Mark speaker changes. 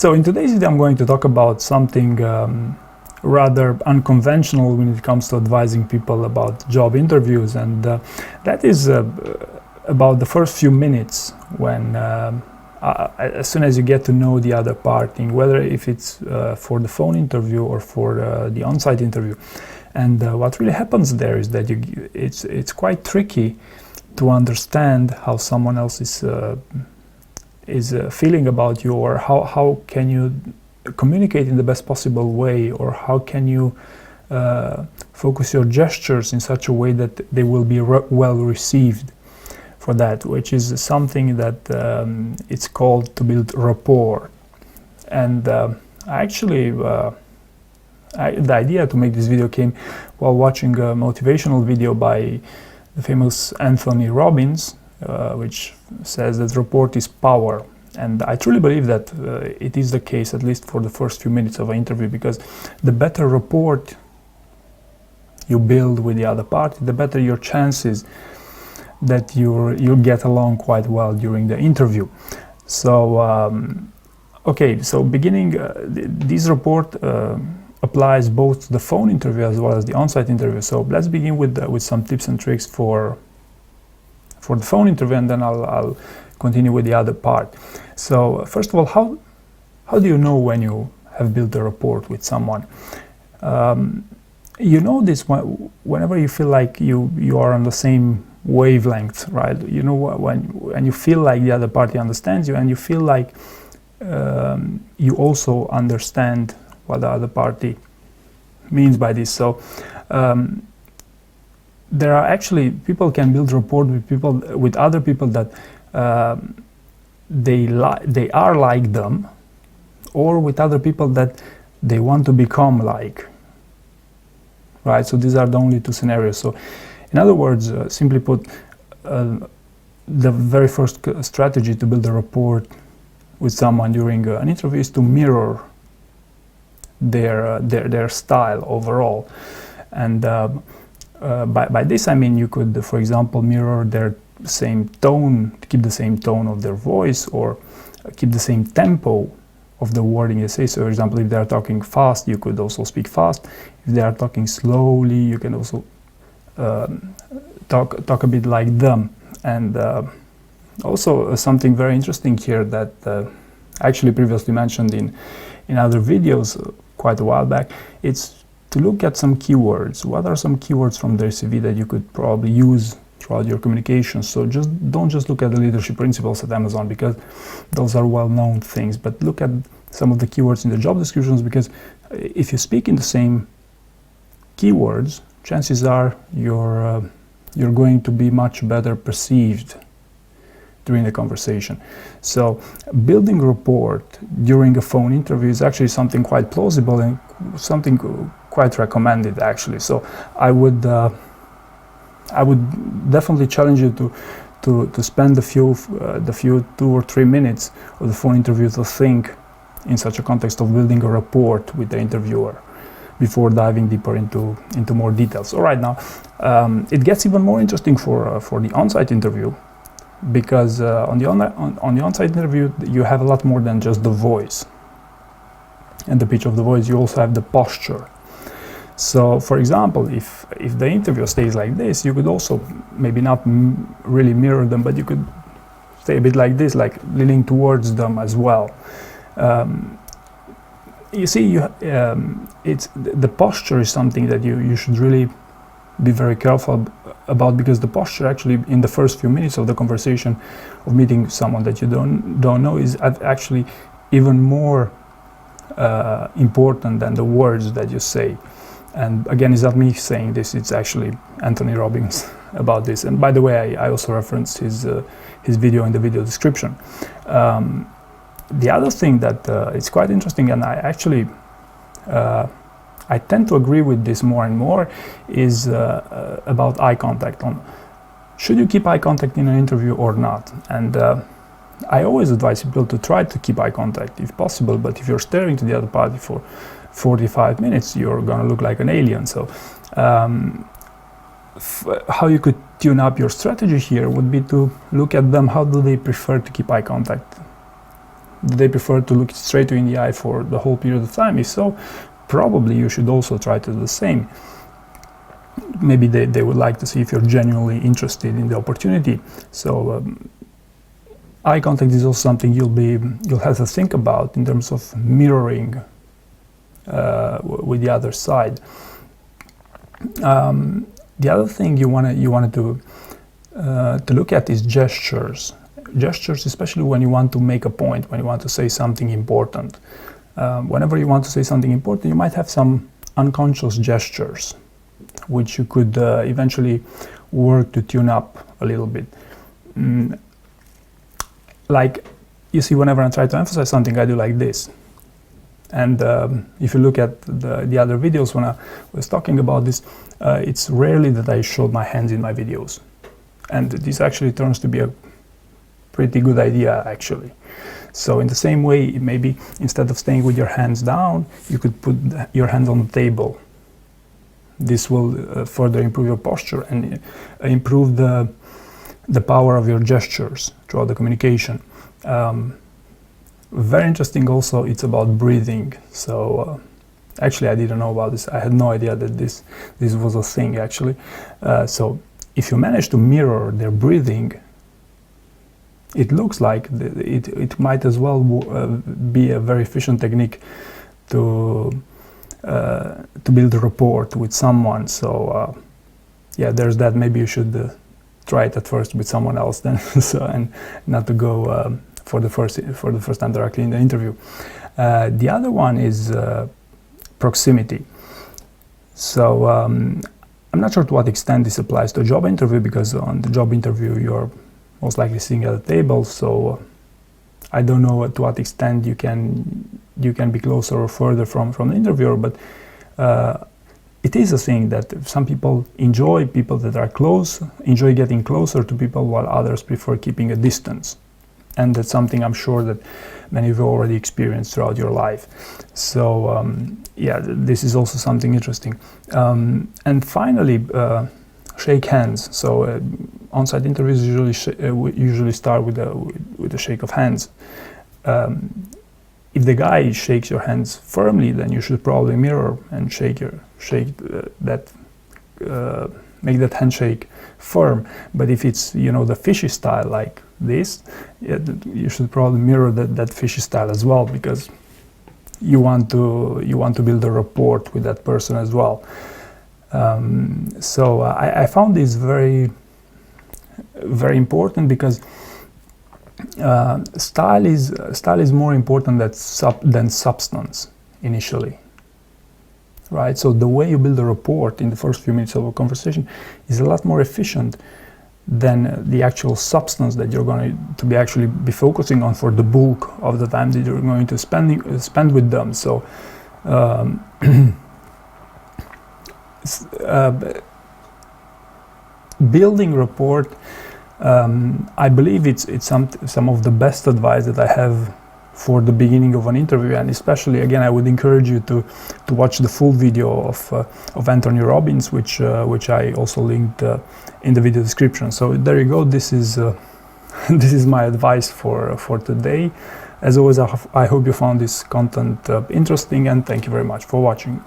Speaker 1: So in today's video I'm going to talk about something rather unconventional when it comes to advising people about job interviews, and that is about the first few minutes when as soon as you get to know the other party, whether if it's for the phone interview or for the on-site interview. And what really happens there is that it's quite tricky to understand how someone else is feeling about you, or how can you communicate in the best possible way, or how can you focus your gestures in such a way that they will be well received for that, which is something that it's called to build rapport. And the idea to make this video came while watching a motivational video by the famous Anthony Robbins, which says that rapport is power. And I truly believe that it is the case, at least for the first few minutes of an interview, because the better rapport you build with the other party, the better your chances that you'll get along quite well during the interview. So okay, so beginning this rapport applies both to the phone interview as well as the on-site interview. So let's begin with some tips and tricks for the phone interview, and then I'll continue with the other part. So first of all, how do you know when you have built a rapport with someone? You know this whenever you feel like you are on the same wavelength, right? You know when you feel like the other party understands you, and you feel like you also understand what the other party means by this. So there are actually, people can build rapport with other people that they are like them, or with other people that they want to become like, right? So these are the only two scenarios. So in other words, simply put, the very first strategy to build a rapport with someone during an interview is to mirror their style overall. And by this I mean you could, for example, mirror their same tone, keep the same tone of their voice, or keep the same tempo of the wording they say. So for example, if they are talking fast, you could also speak fast. If they are talking slowly, you can also talk a bit like them. And also something very interesting here that I actually previously mentioned in other videos quite a while back, it's to look at some keywords. What are some keywords from their CV that you could probably use throughout your communication? So don't just look at the leadership principles at Amazon, because those are well-known things, but look at some of the keywords in the job descriptions, because if you speak in the same keywords, chances are you're going to be much better perceived during the conversation. So building rapport during a phone interview is actually something quite plausible and something quite recommended, actually. So I would definitely challenge you to spend the few 2 or 3 minutes of the phone interview to think in such a context of building a rapport with the interviewer before diving deeper into more details. All right, now it gets even more interesting for the on-site interview, because on the on-site interview you have a lot more than just the voice and the pitch of the voice. You also have the posture. So for example, if the interview stays like this, you could also maybe not really mirror them, but you could stay a bit like this, like leaning towards them as well. You see, it's the posture is something that you should really be very careful about, because the posture actually in the first few minutes of the conversation of meeting someone that you don't know is actually even more important than the words that you say. And again, it's not me saying this, it's actually Anthony Robbins about this. And by the way, I also referenced his video in the video description. The other thing that is quite interesting, and I actually I tend to agree with this more and more, is about eye contact. Should you keep eye contact in an interview or not? And I always advise people to try to keep eye contact if possible, but if you're staring to the other party for 45 minutes, you're gonna look like an alien. So how you could tune up your strategy here would be to look at them. How do they prefer to keep eye contact? Do they prefer to look straight in the eye for the whole period of time? If so, probably you should also try to do the same. Maybe they would like to see if you're genuinely interested in the opportunity. So eye contact is also something you'll have to think about in terms of mirroring with the other side. The other thing you wanted to look at is gestures. Gestures, especially when you want to make a point, when you want to say something important. Whenever you want to say something important, you might have some unconscious gestures, which you could eventually work to tune up a little bit. Like, you see, whenever I try to emphasize something, I do like this. And if you look at the other videos when I was talking about this, it's rarely that I showed my hands in my videos. And this actually turns to be a pretty good idea, actually. So in the same way, maybe instead of staying with your hands down, you could put your hands on the table. This will further improve your posture and improve the power of your gestures throughout the communication. Very interesting also, it's about breathing. So actually I didn't know about this. I had no idea that this was a thing, actually. So if you manage to mirror their breathing, it looks like it might as well be a very efficient technique to build a rapport with someone. So yeah, there's that. Maybe you should try it at first with someone else then, so, and not to go for the first time directly in the interview. The other one is proximity. So I'm not sure to what extent this applies to a job interview, because on the job interview you're most likely sitting at a table. So I don't know to what extent you can be closer or further from the interviewer, but it is a thing that some people enjoy people that are close, enjoy getting closer to people, while others prefer keeping a distance. And that's something I'm sure that many of you already experienced throughout your life. So yeah, this is also something interesting. And finally, shake hands. So on-site interviews usually start with a shake of hands. If the guy shakes your hands firmly, then you should probably mirror and make that handshake firm. But if it's, you know, the fishy style like this, you should probably mirror that fishy style as well, because you want to build a rapport with that person as well. So I found this very, very important, because style is more important than substance initially, right? So the way you build a rapport in the first few minutes of a conversation is a lot more efficient than the actual substance that you're going to be actually be focusing on for the bulk of the time that you're going to spend with them. So building rapport, I believe it's some of the best advice that I have for the beginning of an interview. And especially, again, I would encourage you to watch the full video of Anthony Robbins, which I also linked in the video description. So there you go. This is this is my advice for today. As always, I hope you found this content interesting, and thank you very much for watching.